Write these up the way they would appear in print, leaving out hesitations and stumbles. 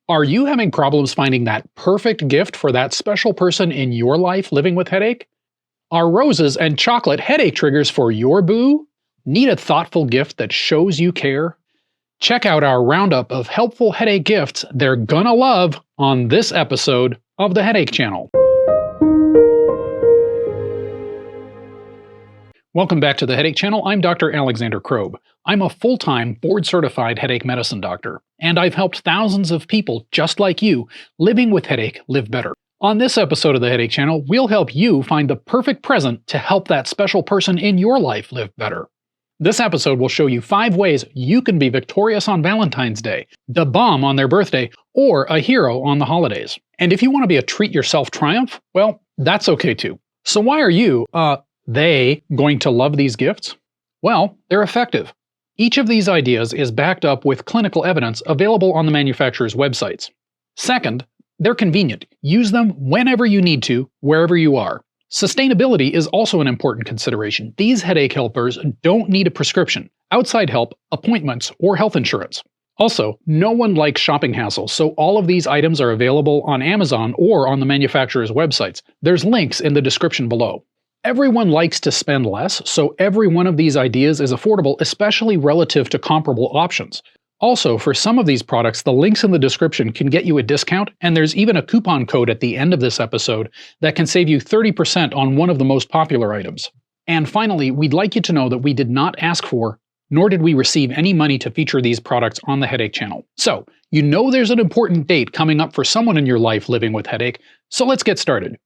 Are you having problems finding that perfect gift for that special person in your life living with headache? Are roses and chocolate headache triggers for your boo? Need a thoughtful gift that shows you care? Check out our roundup of helpful headache gifts they're gonna love on this episode of the Headache Channel. Welcome back to the Headache Channel. I'm Dr. Alexander Krob. I'm a full-time, board-certified headache medicine doctor, and I've helped thousands of people just like you living with headache live better. On this episode of the Headache Channel, we'll help you find the perfect present to help that special person in your life live better. This episode will show you 5 ways you can be victorious on Valentine's Day, the bomb on their birthday, or a hero on the holidays. And if you want to be a treat-yourself triumph, well, that's okay too. So why are you, they going to love these gifts? Well, they're effective. Each of these ideas is backed up with clinical evidence available on the manufacturer's websites. Second, they're convenient. Use them whenever you need to, wherever you are. Sustainability is also an important consideration. These headache helpers don't need a prescription, outside help, appointments, or health insurance. Also, no one likes shopping hassle, so all of these items are available on Amazon or on the manufacturer's websites. There's links in the description below. Everyone likes to spend less, so every one of these ideas is affordable, especially relative to comparable options. Also, for some of these products, the links in the description can get you a discount, and there's even a coupon code at the end of this episode that can save you 30% on one of the most popular items. And finally, we'd like you to know that we did not ask for, nor did we receive any money to feature these products on the Headache Channel. So, you know there's an important date coming up for someone in your life living with headache, so let's get started.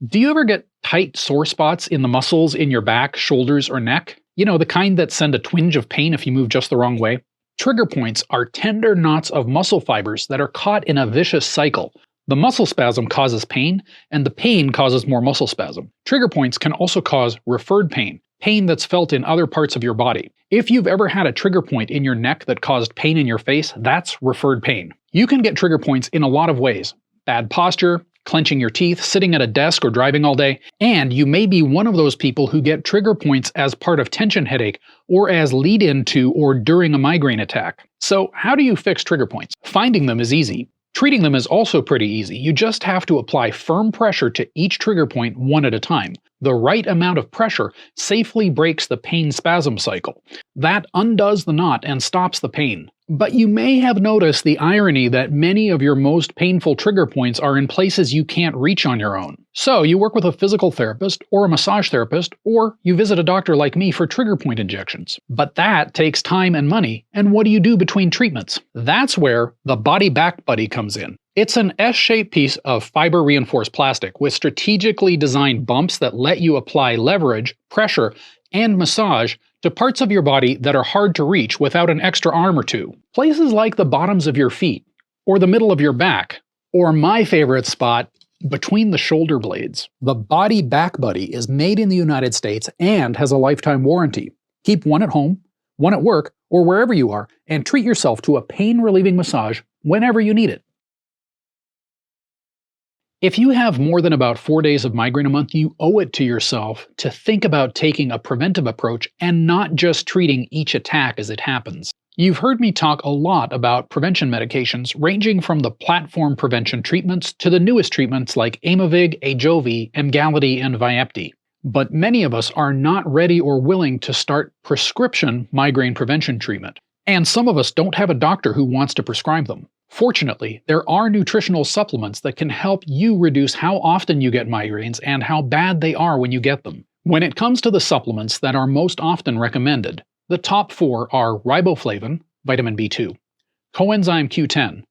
Do you ever get tight sore spots in the muscles in your back, shoulders, or neck? You know, the kind that send a twinge of pain if you move just the wrong way? Trigger points are tender knots of muscle fibers that are caught in a vicious cycle. The muscle spasm causes pain, and the pain causes more muscle spasm. Trigger points can also cause referred pain, pain that's felt in other parts of your body. If you've ever had a trigger point in your neck that caused pain in your face, that's referred pain. You can get trigger points in a lot of ways. Bad posture, clenching your teeth, sitting at a desk, or driving all day, and you may be one of those people who get trigger points as part of tension headache or as lead-in to or during a migraine attack. So how do you fix trigger points? Finding them is easy. Treating them is also pretty easy. You just have to apply firm pressure to each trigger point one at a time. The right amount of pressure safely breaks the pain spasm cycle. That undoes the knot and stops the pain. But you may have noticed the irony that many of your most painful trigger points are in places you can't reach on your own. So you work with a physical therapist or a massage therapist, or you visit a doctor like me for trigger point injections. But that takes time and money, and what do you do between treatments? That's where the Body Back Buddy comes in. It's an S-shaped piece of fiber-reinforced plastic with strategically designed bumps that let you apply leverage, pressure, and massage to parts of your body that are hard to reach without an extra arm or two. Places like the bottoms of your feet, or the middle of your back, or my favorite spot, between the shoulder blades. The Body Back Buddy is made in the United States and has a lifetime warranty. Keep one at home, one at work, or wherever you are, and treat yourself to a pain-relieving massage whenever you need it. If you have more than about 4 days of migraine a month, you owe it to yourself to think about taking a preventive approach and not just treating each attack as it happens. You've heard me talk a lot about prevention medications ranging from the platform prevention treatments to the newest treatments like Aimovig, Ajovy, Emgality, and Vyepti. But many of us are not ready or willing to start prescription migraine prevention treatment. And some of us don't have a doctor who wants to prescribe them. Fortunately, there are nutritional supplements that can help you reduce how often you get migraines and how bad they are when you get them. When it comes to the supplements that are most often recommended, the top 4 are riboflavin, vitamin B2, Coenzyme Q10,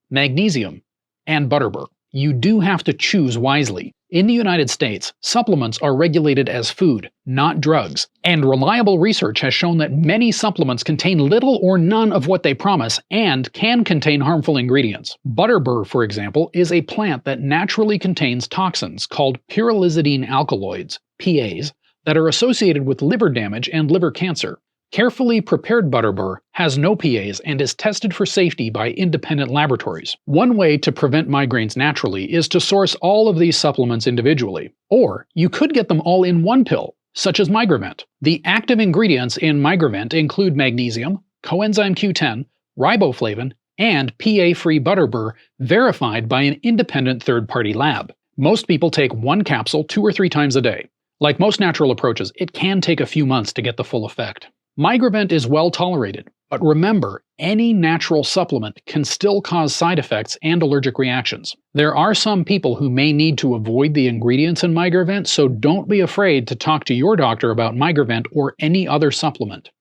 magnesium, and butterbur. You do have to choose wisely. In the United States, supplements are regulated as food, not drugs, and reliable research has shown that many supplements contain little or none of what they promise and can contain harmful ingredients. Butterbur, for example, is a plant that naturally contains toxins called pyrrolizidine alkaloids, PAs, that are associated with liver damage and liver cancer. Carefully prepared butterbur has no PAs and is tested for safety by independent laboratories. One way to prevent migraines naturally is to source all of these supplements individually. Or you could get them all in one pill, such as Migravent. The active ingredients in Migravent include magnesium, Coenzyme Q10, riboflavin, and PA-free butterbur verified by an independent third-party lab. Most people take one capsule 2 or 3 times a day. Like most natural approaches, it can take a few months to get the full effect. Migravent is well tolerated, but remember, any natural supplement can still cause side effects and allergic reactions. There are some people who may need to avoid the ingredients in Migravent, so don't be afraid to talk to your doctor about Migravent or any other supplement.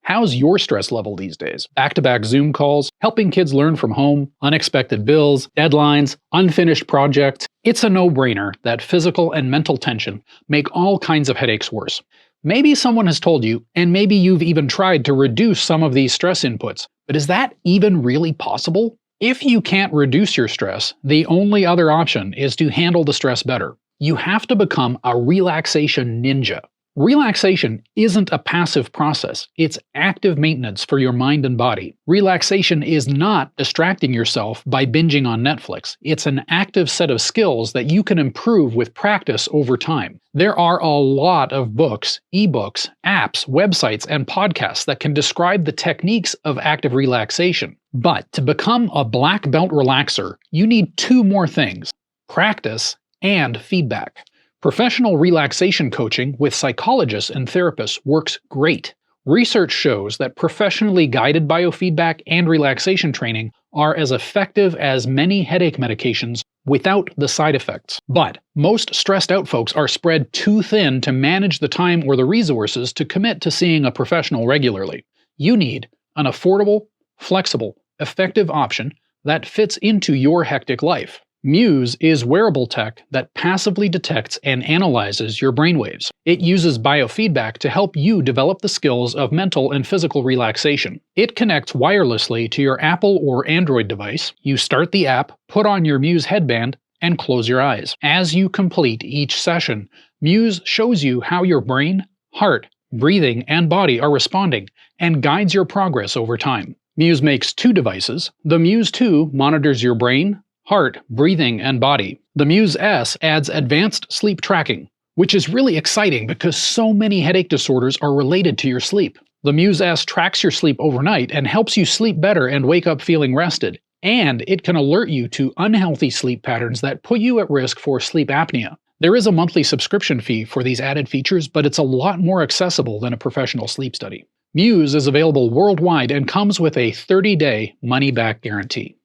How's your stress level these days? Back-to-back Zoom calls, helping kids learn from home, unexpected bills, deadlines, unfinished projects. It's a no-brainer that physical and mental tension make all kinds of headaches worse. Maybe someone has told you, and maybe you've even tried to reduce some of these stress inputs, but is that even really possible? If you can't reduce your stress, the only other option is to handle the stress better. You have to become a relaxation ninja. Relaxation isn't a passive process, it's active maintenance for your mind and body. Relaxation is not distracting yourself by binging on Netflix. It's an active set of skills that you can improve with practice over time. There are a lot of books, ebooks, apps, websites, and podcasts that can describe the techniques of active relaxation. But to become a black belt relaxer, you need 2 more things: practice and feedback. Professional relaxation coaching with psychologists and therapists works great. Research shows that professionally guided biofeedback and relaxation training are as effective as many headache medications without the side effects. But most stressed out folks are spread too thin to manage the time or the resources to commit to seeing a professional regularly. You need an affordable, flexible, effective option that fits into your hectic life. Muse is wearable tech that passively detects and analyzes your brainwaves. It uses biofeedback to help you develop the skills of mental and physical relaxation. It connects wirelessly to your Apple or Android device. You start the app, put on your Muse headband, and close your eyes. As you complete each session, Muse shows you how your brain, heart, breathing, and body are responding, and guides your progress over time. Muse makes 2 devices. The Muse 2 monitors your brain, heart, breathing, and body. The Muse S adds advanced sleep tracking, which is really exciting because so many headache disorders are related to your sleep. The Muse S tracks your sleep overnight and helps you sleep better and wake up feeling rested. And it can alert you to unhealthy sleep patterns that put you at risk for sleep apnea. There is a monthly subscription fee for these added features, but it's a lot more accessible than a professional sleep study. Muse is available worldwide and comes with a 30-day money-back guarantee.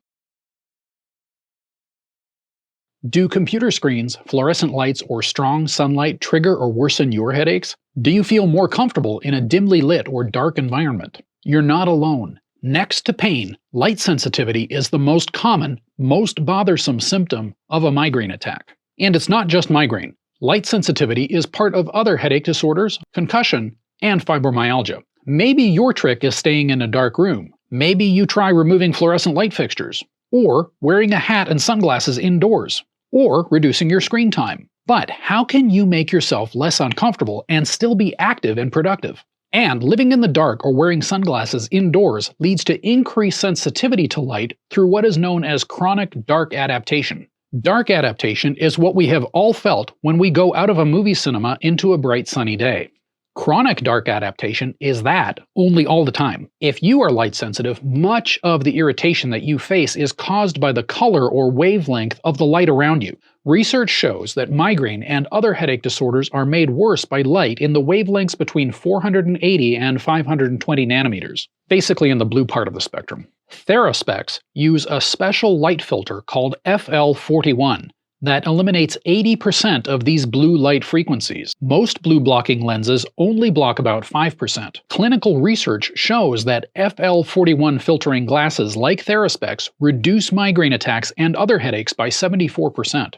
Do computer screens, fluorescent lights, or strong sunlight trigger or worsen your headaches? Do you feel more comfortable in a dimly lit or dark environment? You're not alone. Next to pain, light sensitivity is the most common, most bothersome symptom of a migraine attack. And it's not just migraine. Light sensitivity is part of other headache disorders, concussion, and fibromyalgia. Maybe your trick is staying in a dark room. Maybe you try removing fluorescent light fixtures, or wearing a hat and sunglasses indoors, or reducing your screen time. But how can you make yourself less uncomfortable and still be active and productive? And living in the dark or wearing sunglasses indoors leads to increased sensitivity to light through what is known as chronic dark adaptation. Dark adaptation is what we have all felt when we go out of a movie cinema into a bright sunny day. Chronic dark adaptation is that, only all the time. If you are light sensitive, much of the irritation that you face is caused by the color or wavelength of the light around you. Research shows that migraine and other headache disorders are made worse by light in the wavelengths between 480 and 520 nanometers, basically in the blue part of the spectrum. Theraspecs use a special light filter called FL41 that eliminates 80% of these blue light frequencies. Most blue blocking lenses only block about 5%. Clinical research shows that FL41 filtering glasses like Theraspecs reduce migraine attacks and other headaches by 74%.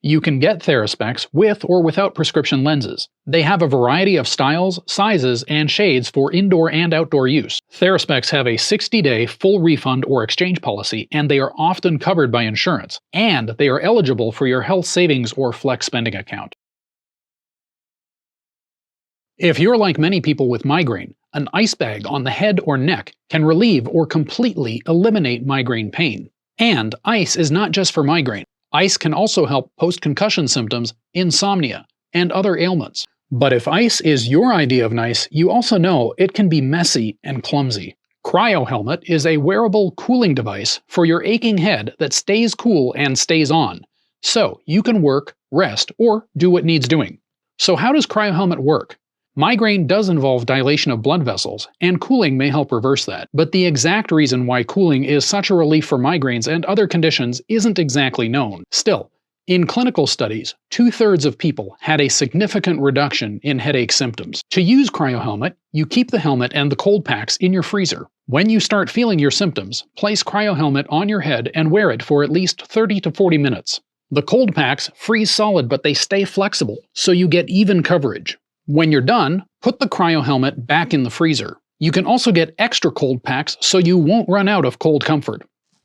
You can get Theraspecs with or without prescription lenses. They have a variety of styles, sizes, and shades for indoor and outdoor use. Theraspecs have a 60-day full refund or exchange policy, and they are often covered by insurance. And they are eligible for your health savings or flex spending account. If you're like many people with migraine, an ice bag on the head or neck can relieve or completely eliminate migraine pain. And ice is not just for migraine. Ice can also help post-concussion symptoms, insomnia, and other ailments. But if ice is your idea of nice, you also know it can be messy and clumsy. Cryo Helmet is a wearable cooling device for your aching head that stays cool and stays on, so you can work, rest, or do what needs doing. So how does Cryo Helmet work? Migraine does involve dilation of blood vessels, and cooling may help reverse that. But the exact reason why cooling is such a relief for migraines and other conditions isn't exactly known. Still, in clinical studies, 2/3 of people had a significant reduction in headache symptoms. To use Cryo Helmet, you keep the helmet and the cold packs in your freezer. When you start feeling your symptoms, place Cryo Helmet on your head and wear it for at least 30 to 40 minutes. The cold packs freeze solid, but they stay flexible, so you get even coverage. When you're done, put the Cryo Helmet back in the freezer. You can also get extra cold packs so you won't run out of cold comfort.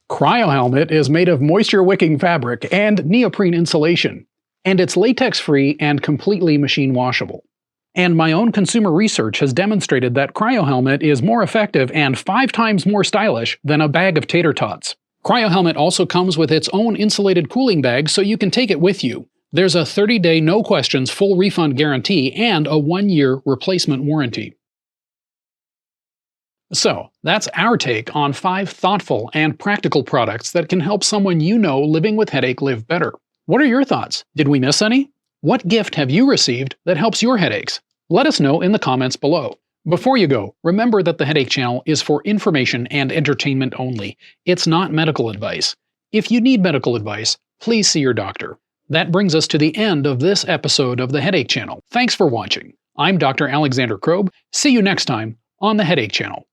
Cryo Helmet is made of moisture-wicking fabric and neoprene insulation, and it's latex-free and completely machine washable. And my own consumer research has demonstrated that Cryo Helmet is more effective and 5 times more stylish than a bag of tater tots. Cryo Helmet also comes with its own insulated cooling bag so you can take it with you. There's a 30-day no-questions full refund guarantee and a 1-year replacement warranty. So, that's our take on 5 thoughtful and practical products that can help someone you know living with headache live better. What are your thoughts? Did we miss any? What gift have you received that helps your headaches? Let us know in the comments below. Before you go, remember that the Headache Channel is for information and entertainment only. It's not medical advice. If you need medical advice, please see your doctor. That brings us to the end of this episode of the Headache Channel. Thanks for watching. I'm Dr. Alexander Krob. See you next time on the Headache Channel.